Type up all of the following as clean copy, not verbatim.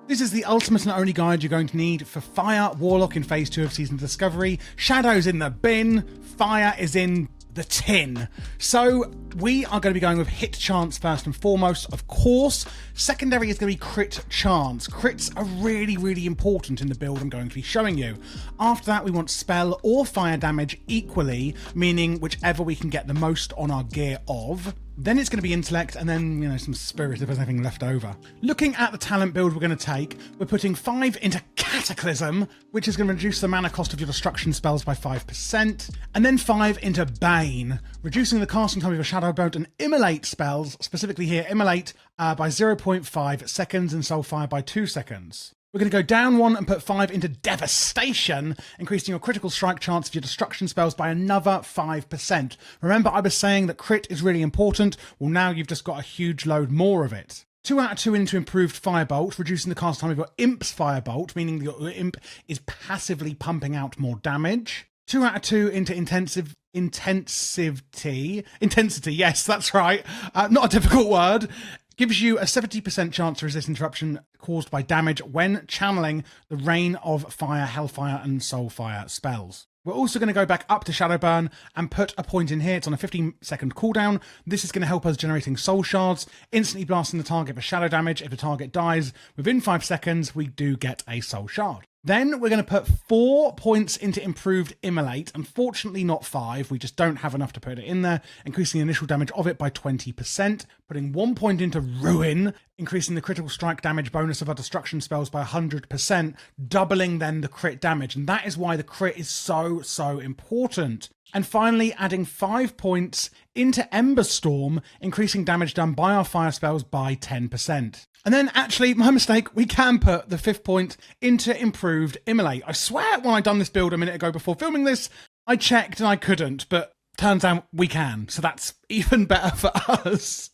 This is the ultimate and only guide you're going to need for Fire Warlock in Phase 2 of Season Discovery. Shadow's in the bin, Fire is in the tin. So we are going to be going with hit chance first and foremost, of course. Secondary is going to be crit chance. Crits are really, really important in the build I'm going to be showing you. After that, we want spell or fire damage equally, meaning whichever we can get the most on our gear of. Then it's going to be intellect, and then, you know, some spirit if there's anything left over. Looking at the talent build we're going to take, we're putting 5 into Cataclysm, which is going to reduce the mana cost of your destruction spells by 5%, and then 5 into Bane, reducing the casting time of your Shadow Bolt and Immolate spells, specifically here Immolate, by 0.5 seconds and Soulfire by 2 seconds. We're going to go down 1 and put 5 into Devastation, increasing your critical strike chance of your destruction spells by another 5%. Remember, I was saying that crit is really important. Well, now you've just got a huge load more of it. 2 out of 2 into Improved Firebolt, reducing the cast time of your Imp's Firebolt, meaning that your Imp is passively pumping out more damage. 2 out of 2 into Intensity, yes, that's right. Not a difficult word. Gives you a 70% chance to resist interruption caused by damage when channeling the Rain of Fire, Hellfire, and Soulfire spells. We're also going to go back up to Shadowburn and put a point in here. It's on a 15-second cooldown. This is going to help us generating soul shards, instantly blasting the target for shadow damage. If the target dies within 5 seconds, we do get a soul shard. Then we're going to put 4 points into Improved Immolate. Unfortunately not 5, we just don't have enough to put it in there, increasing the initial damage of it by 20%, putting 1 point into Ruin, increasing the critical strike damage bonus of our destruction spells by 100%, doubling then the crit damage, and that is why the crit is so important. And finally, adding 5 points into Ember Storm, increasing damage done by our fire spells by 10%. And then, actually, my mistake, we can put the 5th point into Improved Immolate. I swear when I done this build a minute ago before filming this, I checked and I couldn't, but turns out we can, so that's even better for us.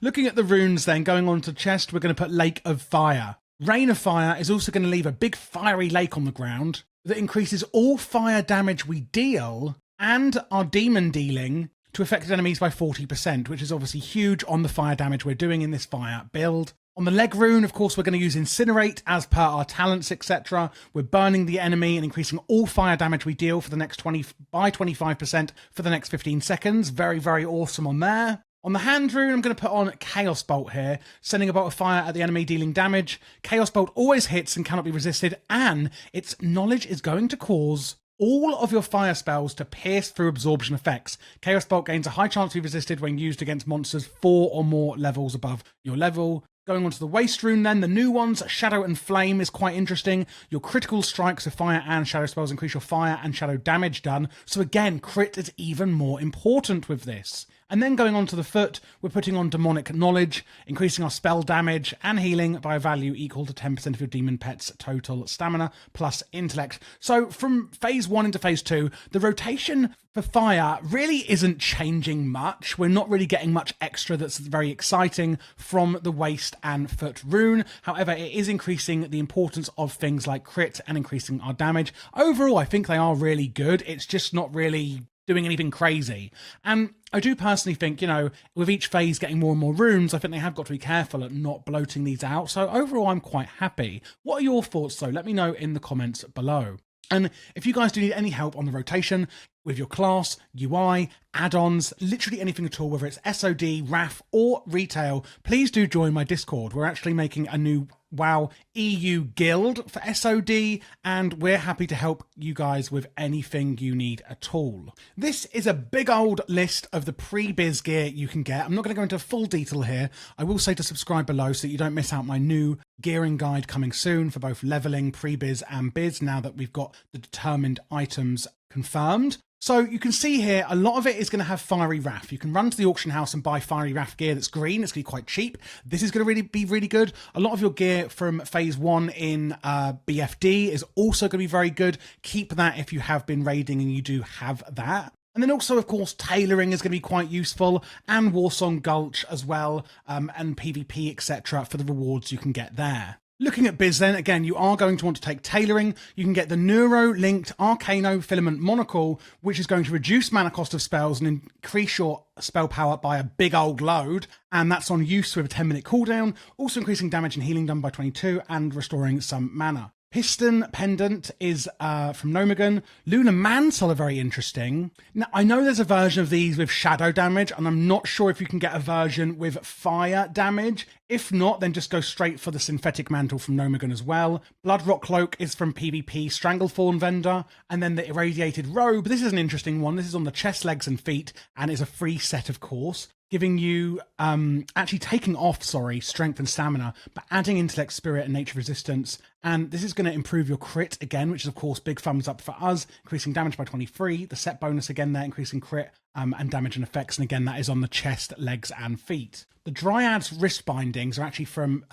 Looking at the runes then, going on to chest, we're going to put Lake of Fire. Rain of Fire is also going to leave a big fiery lake on the ground that increases all fire damage we deal and our demon dealing to affected enemies by 40%, which is obviously huge on the fire damage we're doing in this fire build. On the leg rune, of course, we're going to use Incinerate as per our talents, etc. We're burning the enemy and increasing all fire damage we deal for the next 25% for the next 15 seconds. Very, very awesome on there. On the hand rune, I'm going to put on Chaos Bolt here, sending a bolt of fire at the enemy dealing damage. Chaos Bolt always hits and cannot be resisted, and its knowledge is going to cause all of your fire spells to pierce through absorption effects. Chaos Bolt gains a high chance to be resisted when used against monsters 4 or more levels above your level. Going on to the Waste Rune then, the new ones, Shadow and Flame is quite interesting. Your critical strikes of fire and shadow spells increase your fire and shadow damage done. So again, crit is even more important with this. And then going on to the foot, we're putting on Demonic Knowledge, increasing our spell damage and healing by a value equal to 10% of your demon pet's total stamina plus intellect. So from phase 1 into phase 2, the rotation for fire really isn't changing much. We're not really getting much extra that's very exciting from the waist and foot rune. However, it is increasing the importance of things like crit and increasing our damage. Overall, I think they are really good. It's just not really doing anything crazy. And I do personally think, you know, with each phase getting more and more runes, I think they have got to be careful at not bloating these out. So overall, I'm quite happy. What are your thoughts though? Let me know in the comments below. And if you guys do need any help on the rotation with your class, UI, add-ons, literally anything at all, whether it's SoD, RAF or retail, please do join my Discord. We're actually making a new WoW EU guild for SoD, and we're happy to help you guys with anything you need at all. This is a big old list of the pre-biz gear you can get. I'm not going to go into full detail here. I will say to subscribe below so that you don't miss out my new gearing guide coming soon for both leveling, pre-biz and biz, now that we've got the determined items confirmed. So you can see here, a lot of it is going to have Fiery Wrath. You can run to the auction house and buy Fiery Wrath gear that's green. It's going to be quite cheap. This is going to be really good. A lot of your gear from phase 1 in BFD is also going to be very good. Keep that if you have been raiding and you do have that. And then also, of course, tailoring is going to be quite useful, and Warsong Gulch as well, and PvP, etc. for the rewards you can get there. Looking at Biz then, again, you are going to want to take Tailoring. You can get the Neuro-linked Arcano Filament Monocle, which is going to reduce mana cost of spells and increase your spell power by a big old load. And that's on use with a 10-minute cooldown, also increasing damage and healing done by 22 and restoring some mana. Piston Pendant is from Nomagon. Lunar Mantle are very interesting. Now, I know there's a version of these with shadow damage, and I'm not sure if you can get a version with fire damage. If not, then just go straight for the Synthetic Mantle from Nomagon as well. Bloodrot Cloak is from PvP Stranglethorn Vendor. And then the Irradiated Robe. This is an interesting one. This is on the chest, legs, and feet, and is a free set, of course, giving you, actually taking off, strength and stamina, but adding intellect, spirit, and nature resistance. And this is going to improve your crit again, which is, of course, big thumbs up for us, increasing damage by 23. The set bonus again there, increasing crit and damage and effects. And again, that is on the chest, legs, and feet. The Dryad's wrist bindings are actually from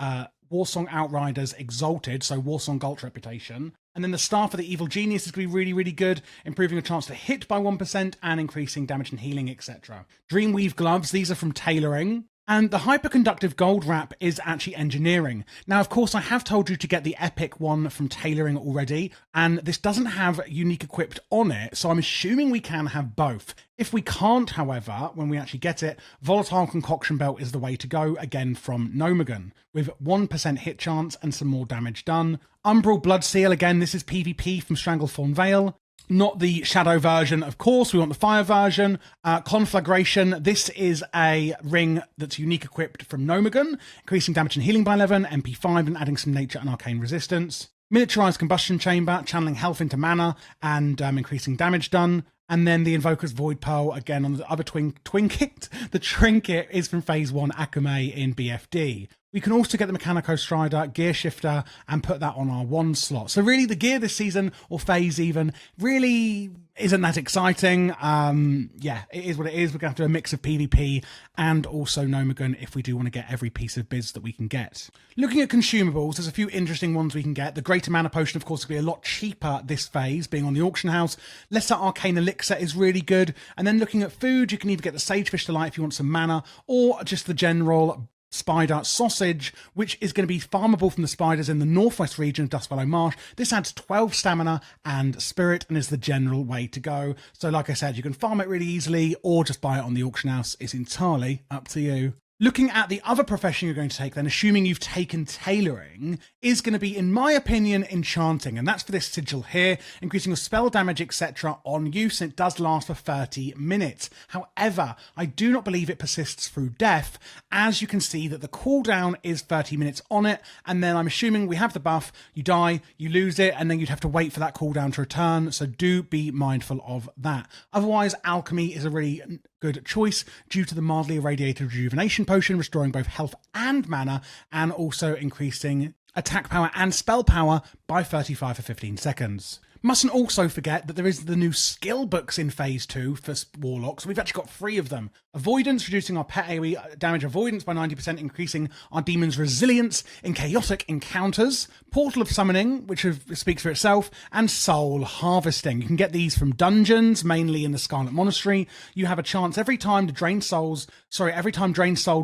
Warsong Outriders Exalted, so Warsong Galt reputation. And then the Staff of the Evil Genius is going to be really, really good, improving your chance to hit by 1% and increasing damage and healing, etc. Dreamweave Gloves, these are from Tailoring. And the Hyperconductive Gold Wrap is actually Engineering. Now, of course, I have told you to get the Epic one from Tailoring already, and this doesn't have Unique Equipped on it, so I'm assuming we can have both. If we can't, however, when we actually get it, Volatile Concoction Belt is the way to go, again from Nomagon, with 1% hit chance and some more damage done. Umbral Blood Seal, again, this is PvP from Stranglethorn Vale. Not the shadow version, of course. We want the fire version. Conflagration. This is a ring that's unique equipped from Nomagon, increasing damage and healing by 11, MP5, and adding some nature and arcane resistance. Miniaturized Combustion Chamber, channeling health into mana and increasing damage done. And then the Invoker's Void Pearl, again on the other Trinket. The Trinket is from Phase 1 Akume in BFD. We can also get the Mechanico Strider, Gear Shifter, and put that on our 1 slot. So really the gear this season, or phase even, really isn't that exciting. Yeah, it is what it is. We're going to have to do a mix of PvP and also Nomagon if we do want to get every piece of biz that we can get. Looking at consumables, there's a few interesting ones we can get. The Greater Mana Potion, of course, will be a lot cheaper this phase, being on the auction house. Lesser Arcane Elixir is really good. And then looking at food, you can either get the Sagefish Delight if you want some mana, or just the general Spider Sausage, which is going to be farmable from the spiders in the northwest region of Dustfellow Marsh. This adds 12 stamina and spirit and is the general way to go. So like I said, you can farm it really easily or just buy it on the auction house. It's entirely up to you. Looking at the other profession you're going to take then, assuming you've taken Tailoring, is going to be, in my opinion, Enchanting. And that's for this sigil here, increasing your spell damage, etc. on use. And it does last for 30 minutes. However, I do not believe it persists through death, as you can see that the cooldown is 30 minutes on it. And then I'm assuming we have the buff, you die, you lose it, and then you'd have to wait for that cooldown to return. So do be mindful of that. Otherwise, Alchemy is a really good choice due to the mildly irradiated rejuvenation potion, restoring both health and mana, and also increasing attack power and spell power by 35 for 15 seconds. Mustn't also forget that there is the new skill books in Phase 2 for Warlocks. We've actually got 3 of them. Avoidance, reducing our pet AoE damage avoidance by 90%, increasing our demon's resilience in chaotic encounters. Portal of Summoning, which speaks for itself, and Soul Harvesting. You can get these from dungeons, mainly in the Scarlet Monastery. You have a chance every time Drained Soul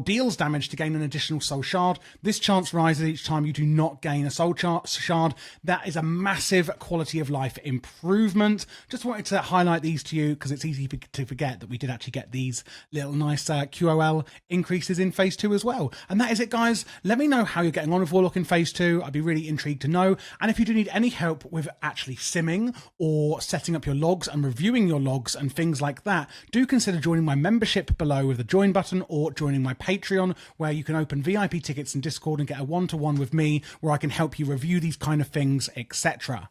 deals damage to gain an additional Soul Shard. This chance rises each time you do not gain a Soul Shard. That is a massive quality of life improvement. Just wanted to highlight these to you because it's easy to forget that we did actually get these little nice QOL increases in Phase 2 as well. And that is it, guys. Let me know how you're getting on with Warlock in Phase 2. I'd be really intrigued to know. And if you do need any help with actually simming or setting up your logs and reviewing your logs and things like that, do consider joining my membership below with the join button, or joining my Patreon, where you can open VIP tickets in Discord and get a one-to-one with me where I can help you review these kind of things, etc.